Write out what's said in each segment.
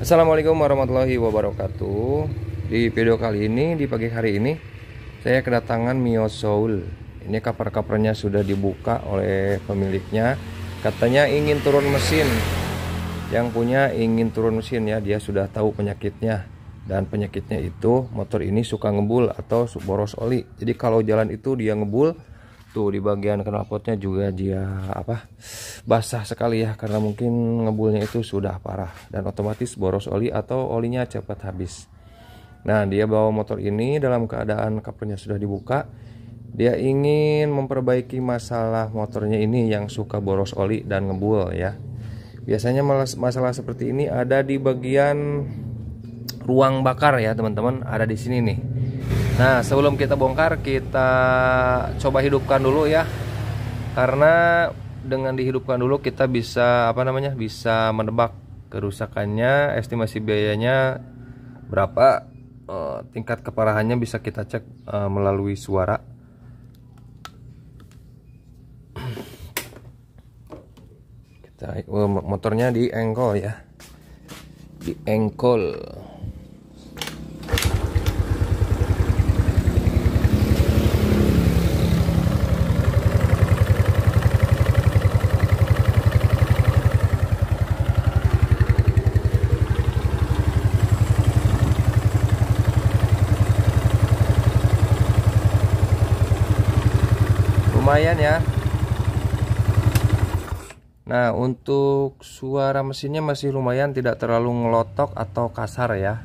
Assalamualaikum warahmatullahi wabarakatuh. Di video kali ini, di pagi hari ini, saya kedatangan Mio Soul. Ini cover-covernya sudah dibuka oleh pemiliknya. Katanya ingin turun mesin. Yang punya ingin turun mesin ya, dia sudah tahu penyakitnya. Dan penyakitnya itu motor ini suka ngebul atau boros oli. Jadi kalau jalan itu dia ngebul. Tuh di bagian knalpotnya juga dia basah sekali ya, karena mungkin ngebulnya itu sudah parah dan otomatis boros oli atau olinya cepat habis. Nah, dia bawa motor ini dalam keadaan covernya sudah dibuka. Dia ingin memperbaiki masalah motornya ini yang suka boros oli dan ngebul ya. Biasanya masalah seperti ini ada di bagian ruang bakar ya teman-teman, ada di sini nih. Nah, sebelum kita bongkar, kita coba hidupkan dulu ya. Karena dengan dihidupkan dulu kita bisa bisa menebak kerusakannya, estimasi biayanya berapa, tingkat keparahannya bisa kita cek melalui suara. Motornya di engkol ya. Di engkol. Lumayan ya. Nah, untuk suara mesinnya masih lumayan, tidak terlalu ngelotok atau kasar ya.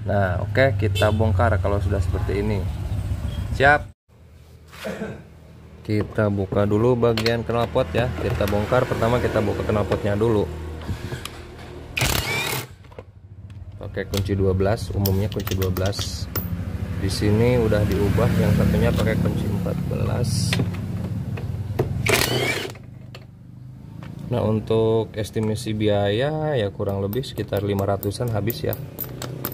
Nah, oke, kita bongkar kalau sudah seperti ini. Siap. Kita buka dulu bagian knalpot ya. Kita bongkar, pertama kita buka knalpotnya dulu. Pakai kunci 12, umumnya kunci 12. Di sini udah diubah, yang satunya pakai kunci 14. Nah, untuk estimasi biaya ya kurang lebih sekitar 500-an habis ya.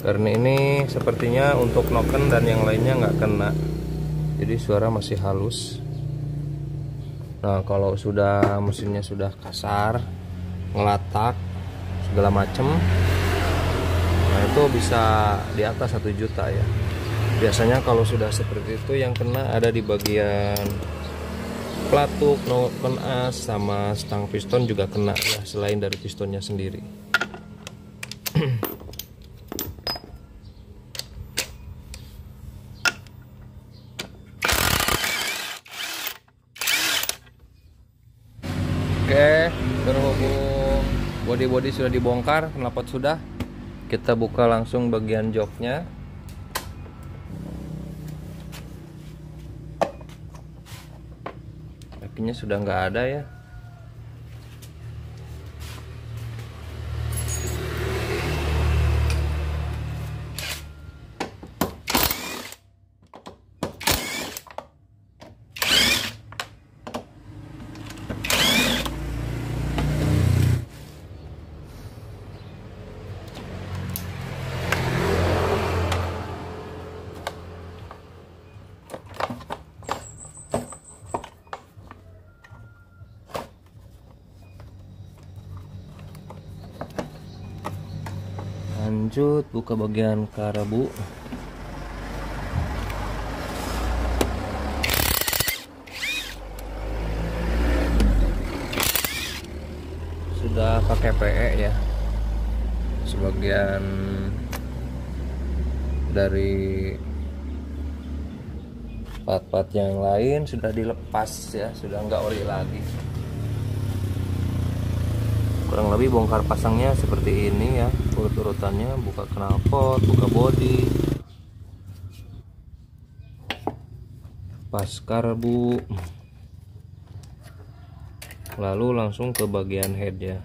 Karena ini sepertinya untuk noken dan yang lainnya nggak kena. Jadi suara masih halus. Nah, kalau sudah mesinnya sudah kasar, ngelatak, segala macem, nah itu bisa di atas 1 juta ya. Biasanya kalau sudah seperti itu yang kena ada di bagian pelatuk, noken as, sama stang piston juga kena ya, selain dari pistonnya sendiri. Oke, berhubung bodi-bodi sudah dibongkar, knalpot sudah, kita buka langsung bagian joknya. Kakinya sudah nggak ada ya. Lanjut buka bagian karabu. Sudah pakai PE ya. Sebagian dari part-part yang lain sudah dilepas ya, sudah nggak ori lagi. Kurang lebih bongkar pasangnya seperti ini ya, urut-urutannya. Buka knalpot, buka bodi, pas karbu, lalu langsung ke bagian head ya.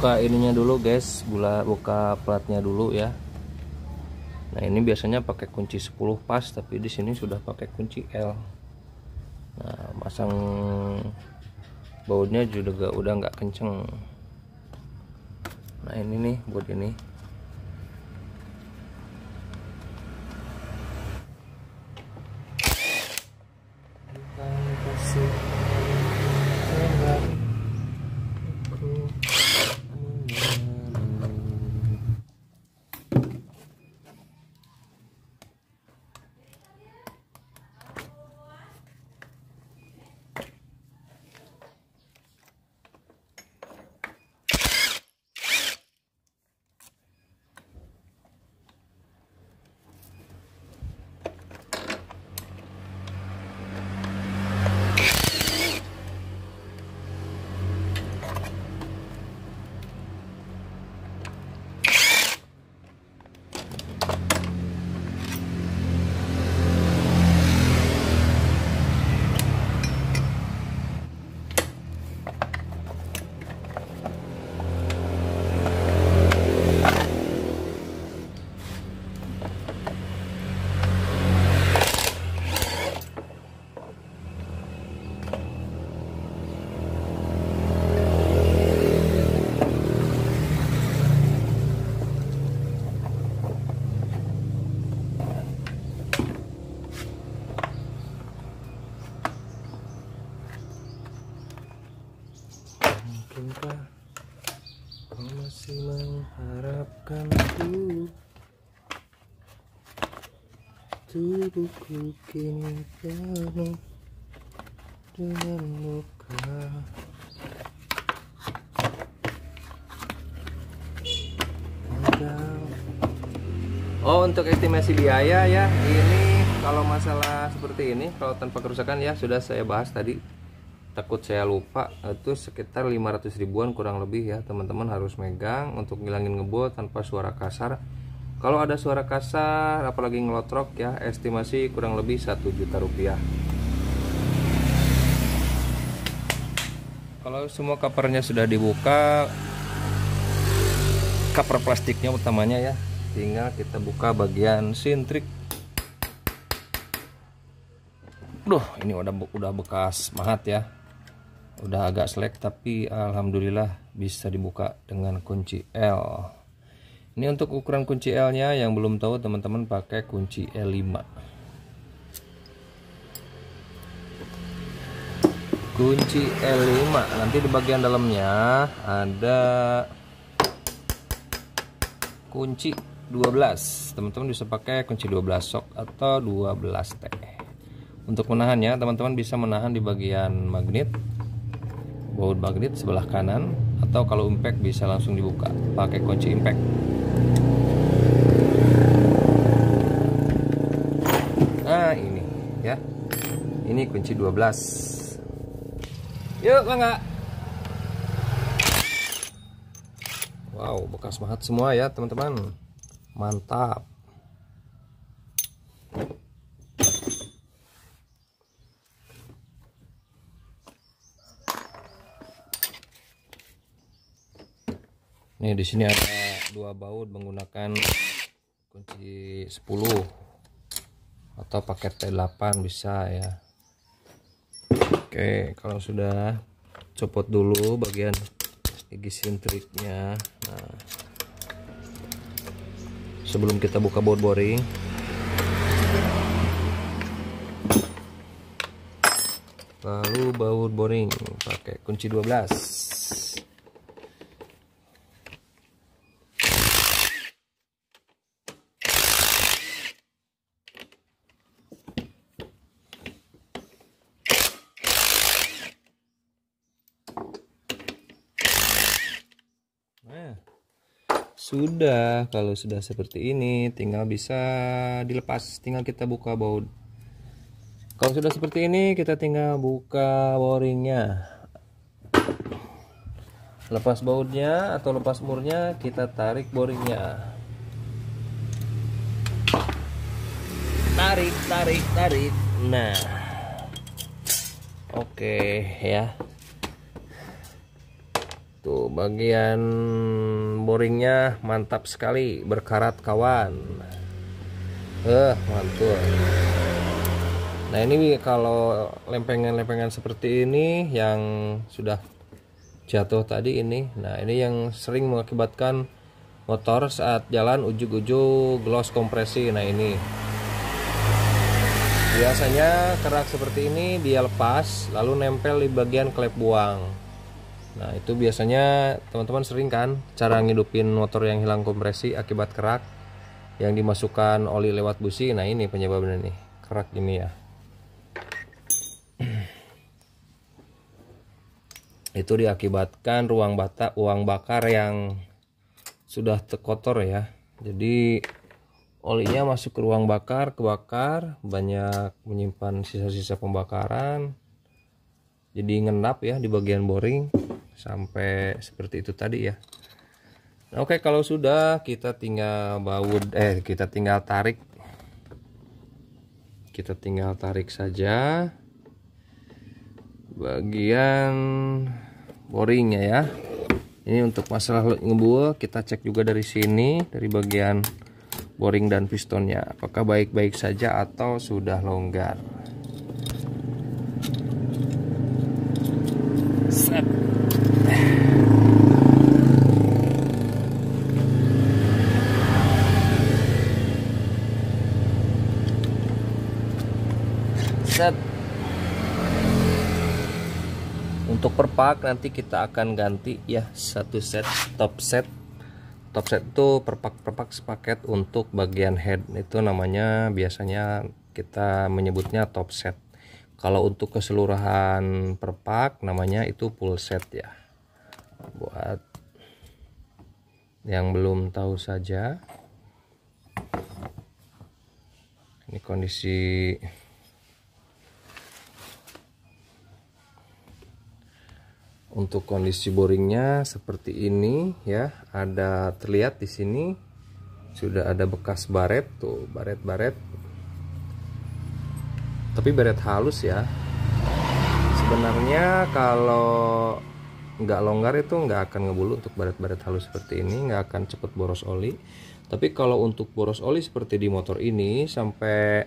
buka ininya dulu guys, buka platnya dulu ya. Nah ini biasanya pakai kunci 10 pas, tapi di sini sudah pakai kunci L. Nah masang bautnya juga udah nggak kenceng. Nah ini nih buat ini. Mungkinkah kau masih mengharapkanku? Tubuhku kini penuh dengan luka. Oh, untuk estimasi biaya ya, ini kalau masalah seperti ini, kalau tanpa kerusakan ya sudah saya bahas tadi. Takut saya lupa, itu sekitar 500 ribuan kurang lebih ya. Teman-teman harus megang untuk ngilangin ngebul tanpa suara kasar. Kalau ada suara kasar apalagi ngelotrok ya, estimasi kurang lebih 1 juta rupiah. Kalau semua covernya sudah dibuka, cover plastiknya utamanya ya, tinggal kita buka bagian sintrik. Duh, ini udah bekas mahat ya. Udah agak selek, tapi alhamdulillah bisa dibuka dengan kunci L. Ini untuk ukuran kunci L nya, yang belum tahu teman-teman pakai kunci L5. Kunci L5, nanti di bagian dalamnya ada kunci 12. Teman-teman bisa pakai kunci 12 sok atau 12 T. Untuk menahannya, teman-teman bisa menahan di bagian magnet, baut magnet sebelah kanan, atau kalau impact bisa langsung dibuka pakai kunci impact. Nah ini ya, ini kunci 12. Yuk bangga. Wow, bekas mahat semua ya teman-teman, mantap. Nih di sini ada 2 baut menggunakan kunci 10 atau paket T8 bisa ya. Oke, kalau sudah copot dulu bagian gigi sintriknya. Nah, sebelum kita buka baut boring, lalu baut boring pakai kunci 12. Nah, sudah, kalau sudah seperti ini tinggal bisa dilepas, tinggal kita buka baut. Kalau sudah seperti ini kita tinggal buka boringnya, lepas bautnya atau lepas murnya, kita tarik boringnya, tarik. Nah, oke ya. Tuh bagian boringnya mantap sekali, berkarat kawan. Mantul. Nah ini kalau lempengan-lempengan seperti ini yang sudah jatuh tadi ini, nah ini yang sering mengakibatkan motor saat jalan ujug-ujug gloss kompresi. Nah ini biasanya kerak seperti ini dia lepas lalu nempel di bagian klep buang. Nah itu biasanya teman-teman sering kan cara ngidupin motor yang hilang kompresi akibat kerak yang dimasukkan oli lewat busi. Nah ini penyebabnya nih, kerak ini ya. Itu diakibatkan ruang bakar yang sudah terkotor ya. Jadi olinya masuk ke ruang bakar, kebakar, banyak menyimpan sisa-sisa pembakaran. Jadi ngendap ya di bagian boring sampai seperti itu tadi ya. Nah, oke, kalau sudah kita tinggal kita tinggal tarik. Kita tinggal tarik saja bagian boringnya ya. Ini untuk masalah ngebul kita cek juga dari sini, dari bagian boring dan pistonnya apakah baik-baik saja atau sudah longgar. Set. Set. Untuk perpak nanti kita akan ganti ya, satu set top set. Top set itu perpak sepaket. Untuk bagian head itu namanya biasanya kita menyebutnya top set. Kalau untuk keseluruhan perpak namanya itu full set ya. Buat yang belum tahu saja, ini kondisi untuk kondisi boringnya seperti ini ya. Ada terlihat di sini sudah ada bekas baret tuh, baret tapi baret halus ya. Sebenarnya kalau nggak longgar itu nggak akan ngebulu. Untuk baret-baret halus seperti ini nggak akan cepet boros oli. Tapi kalau untuk boros oli seperti di motor ini sampai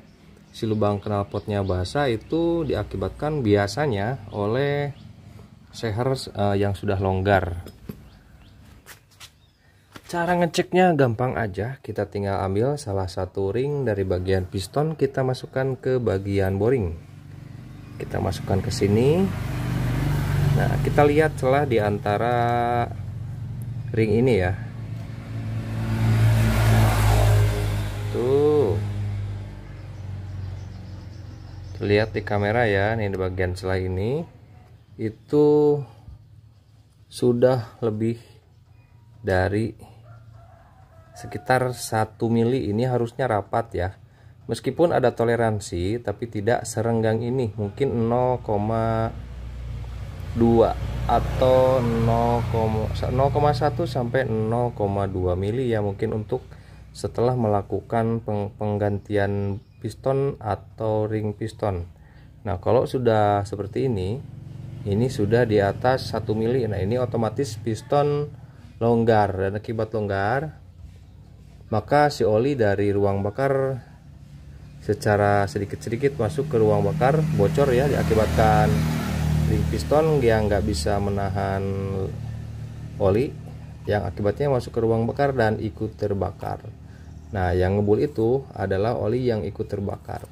si lubang knalpotnya basah, itu diakibatkan biasanya oleh seher yang sudah longgar. Cara ngeceknya gampang aja, kita tinggal ambil salah satu ring dari bagian piston, kita masukkan ke bagian boring. Kita masukkan ke sini. Nah, kita lihat celah di antara ring ini ya. Tuh. Terlihat di kamera ya, nih di bagian celah ini. Itu sudah lebih dari sekitar 1 mili. Ini harusnya rapat ya, meskipun ada toleransi tapi tidak serenggang ini, mungkin 0,2 atau 0,1 sampai 0,2 mili ya, mungkin untuk setelah melakukan penggantian piston atau ring piston. Nah kalau sudah seperti ini sudah di atas 1 mili. Nah ini otomatis piston longgar, dan akibat longgar maka si oli dari ruang bakar secara sedikit-sedikit masuk ke ruang bakar, bocor ya, diakibatkan ring piston yang nggak bisa menahan oli, yang akibatnya masuk ke ruang bakar dan ikut terbakar. Nah yang ngebul itu adalah oli yang ikut terbakar.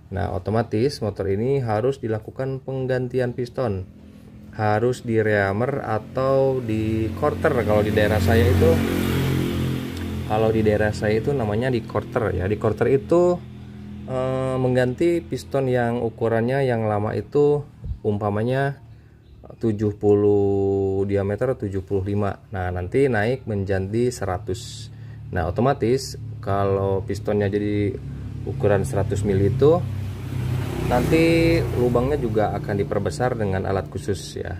Nah otomatis motor ini harus dilakukan penggantian piston, harus di reamer atau di quarter. Kalau di daerah saya itu namanya di quarter ya. Di quarter itu mengganti piston yang ukurannya yang lama itu umpamanya 70 diameter 75. Nah nanti naik menjadi 100. Nah otomatis kalau pistonnya jadi ukuran 100 mili itu nanti lubangnya juga akan diperbesar dengan alat khusus ya.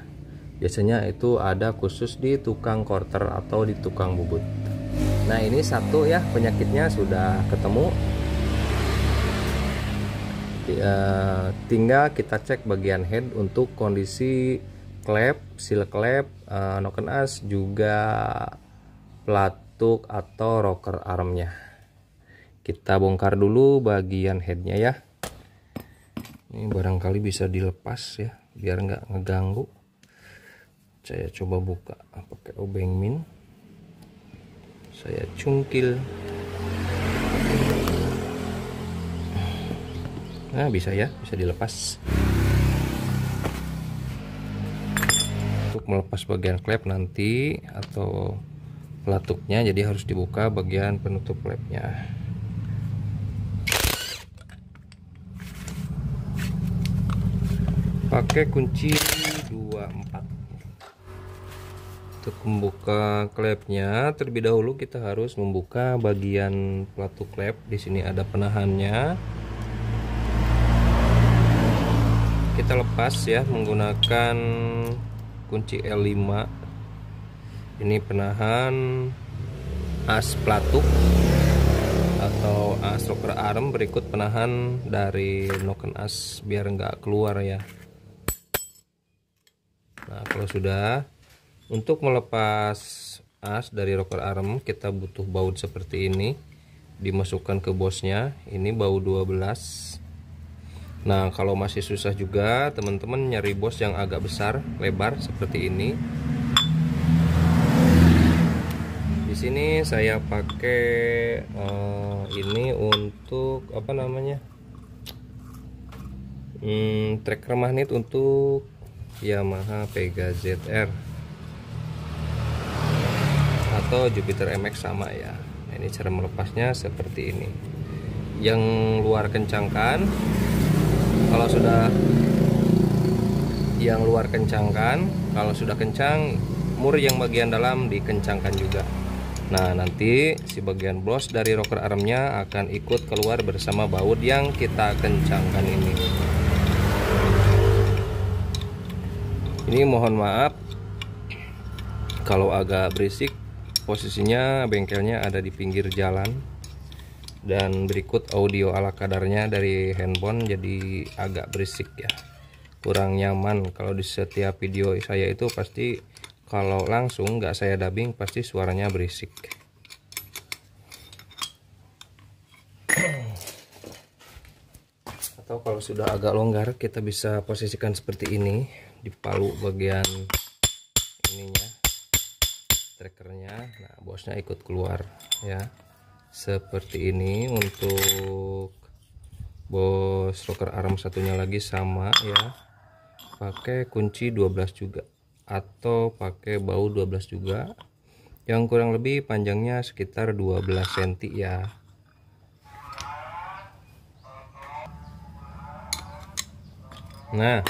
Biasanya itu ada khusus di tukang quarter atau di tukang bubut. Nah ini satu ya, penyakitnya sudah ketemu. Tinggal kita cek bagian head untuk kondisi klep, seal klep noken as juga pelatuk atau rocker armnya. Kita bongkar dulu bagian headnya ya. Ini barangkali bisa dilepas ya, biar nggak ngeganggu. Saya coba buka pakai obeng min. Saya cungkil. Nah, bisa ya, bisa dilepas. Untuk melepas bagian klep nanti atau pelatuknya, jadi harus dibuka bagian penutup klepnya. Pakai kunci 24. Untuk membuka klepnya, terlebih dahulu kita harus membuka bagian pelatuk klep. Di sini ada penahannya. Kita lepas ya menggunakan kunci L5. Ini penahan as pelatuk atau as rocker arm, berikut penahan dari noken as biar nggak keluar ya. Nah, kalau sudah, untuk melepas as dari rocker arm kita butuh baut seperti ini, dimasukkan ke bosnya. Ini baut 12. Nah, kalau masih susah juga teman-teman nyari bos yang agak besar, lebar seperti ini. Di sini saya pakai ini untuk apa namanya? Tracker magnet untuk Yamaha Pega ZR atau Jupiter MX sama ya. Nah, ini cara melepasnya seperti ini. Yang luar kencangkan. Kalau sudah yang luar kencangkan, kalau sudah kencang, mur yang bagian dalam dikencangkan juga. Nah, nanti si bagian bos dari rocker armnya akan ikut keluar bersama baut yang kita kencangkan ini. Ini mohon maaf kalau agak berisik, posisinya bengkelnya ada di pinggir jalan. Dan berikut audio ala kadarnya dari handphone, jadi agak berisik ya, kurang nyaman. Kalau di setiap video saya itu pasti kalau langsung nggak saya dubbing pasti suaranya berisik. Atau kalau sudah agak longgar kita bisa posisikan seperti ini di palu bagian ininya, trackernya. Nah, bosnya ikut keluar ya. Seperti ini. Untuk bos rocker arm satunya lagi sama ya, pakai kunci 12 juga atau pakai baut 12 juga, yang kurang lebih panjangnya sekitar 12 cm ya. Nah,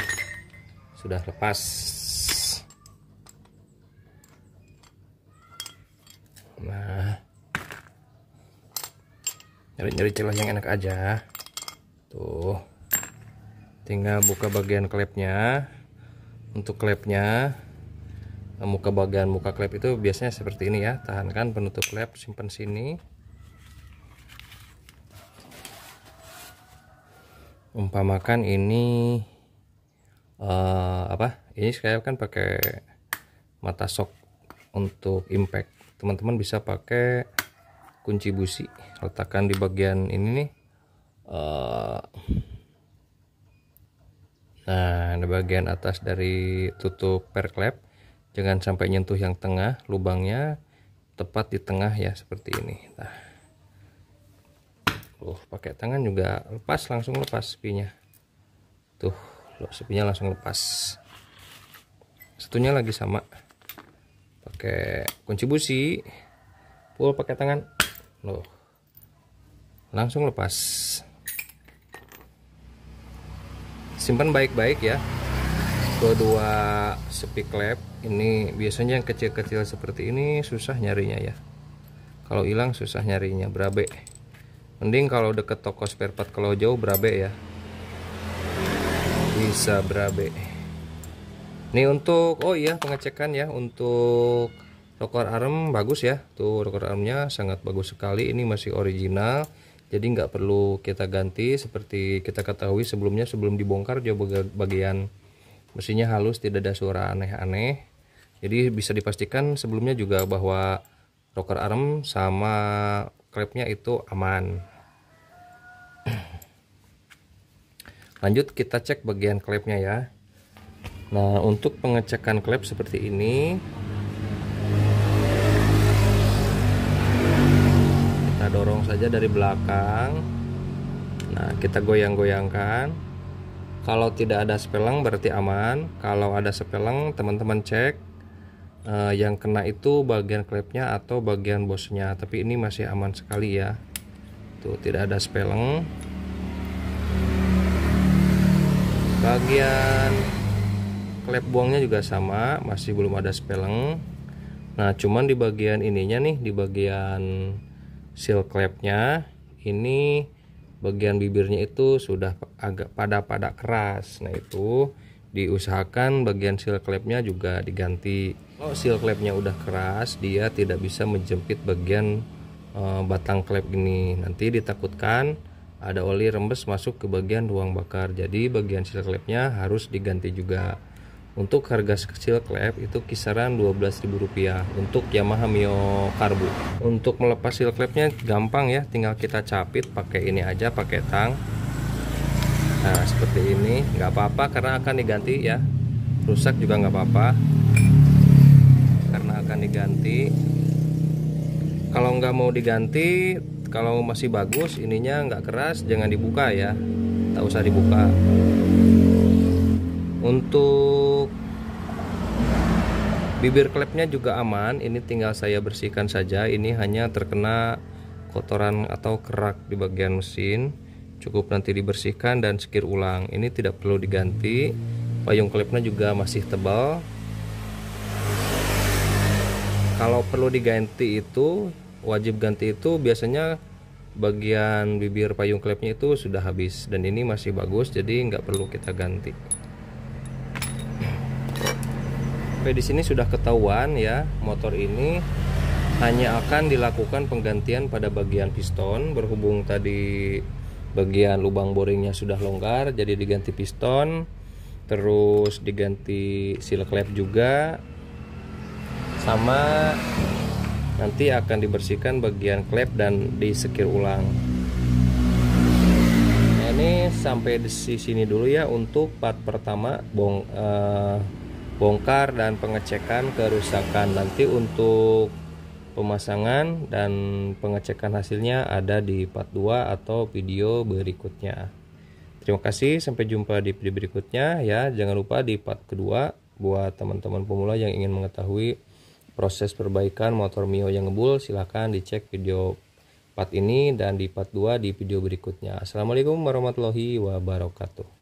sudah lepas. Nah, nyari-nyari celah yang enak aja tuh, tinggal buka bagian klepnya. Untuk klepnya, muka klep itu biasanya seperti ini ya, tahankan penutup klep, simpan sini. Umpamakan ini ini saya kan pakai mata sok untuk impact, teman-teman bisa pakai kunci busi, letakkan di bagian ini nih. Nah, di bagian atas dari tutup per klep, jangan sampai nyentuh yang tengah, lubangnya tepat di tengah ya, seperti ini. Nah, pakai tangan juga lepas, langsung lepas sepinya. Tuh, sepinya langsung lepas. Satunya lagi sama, pakai kunci busi, pull pakai tangan. Loh, langsung lepas. Simpan baik-baik ya kedua sepi klep ini. Biasanya yang kecil-kecil seperti ini susah nyarinya ya, kalau hilang susah nyarinya, berabe. Mending kalau deket toko spare part, kalau jauh berabe ya, bisa berabe. Ini untuk pengecekan ya, untuk rocker arm bagus ya, tuh rocker armnya sangat bagus sekali, ini masih original, jadi nggak perlu kita ganti. Seperti kita ketahui sebelumnya, sebelum dibongkar, bagian mesinnya halus, tidak ada suara aneh-aneh. Jadi bisa dipastikan sebelumnya juga bahwa rocker arm sama klepnya itu aman. Lanjut kita cek bagian klepnya ya. Nah, untuk pengecekan klep seperti ini, kita dorong saja dari belakang. Nah, kita goyang-goyangkan. Kalau tidak ada speleng berarti aman. Kalau ada speleng, teman-teman cek yang kena itu bagian klepnya atau bagian bosnya. Tapi ini masih aman sekali ya. Tuh, tidak ada speleng. Bagian klep buangnya juga sama, masih belum ada speleng. Nah, cuman di bagian ininya nih, di bagian seal klepnya ini, bagian bibirnya itu sudah agak pada keras. Nah, itu diusahakan bagian seal klepnya juga diganti. Kalau seal klepnya udah keras, dia tidak bisa menjepit bagian batang klep ini. Nanti ditakutkan ada oli rembes masuk ke bagian ruang bakar. Jadi bagian seal klepnya harus diganti juga. Untuk harga seal klep itu kisaran Rp12.000 untuk Yamaha Mio Karbu. Untuk melepas seal klepnya gampang ya, tinggal kita capit pakai ini aja, pakai tang. Nah, seperti ini, nggak apa-apa karena akan diganti ya. Rusak juga nggak apa-apa karena akan diganti. Kalau nggak mau diganti, kalau masih bagus, ininya nggak keras, jangan dibuka ya, tak usah dibuka. Untuk bibir klepnya juga aman, ini tinggal saya bersihkan saja. Ini hanya terkena kotoran atau kerak di bagian mesin, cukup nanti dibersihkan dan sekir ulang. Ini tidak perlu diganti. Payung klepnya juga masih tebal. Kalau perlu diganti itu, wajib ganti itu biasanya bagian bibir payung klepnya itu sudah habis, dan ini masih bagus, jadi nggak perlu kita ganti. Oke, di sini sudah ketahuan ya, motor ini hanya akan dilakukan penggantian pada bagian piston. Berhubung tadi bagian lubang boringnya sudah longgar, jadi diganti piston, terus diganti seal klep juga, sama nanti akan dibersihkan bagian klep dan disekir ulang. Nah, ini sampai di sini dulu ya untuk part pertama, bongkar dan pengecekan kerusakan. Nanti untuk pemasangan dan pengecekan hasilnya ada di part 2 atau video berikutnya. Terima kasih, sampai jumpa di video berikutnya ya. Jangan lupa di part kedua buat teman-teman pemula yang ingin mengetahui proses perbaikan motor Mio yang ngebul, silahkan dicek video part ini dan di part 2 di video berikutnya. Assalamualaikum warahmatullahi wabarakatuh.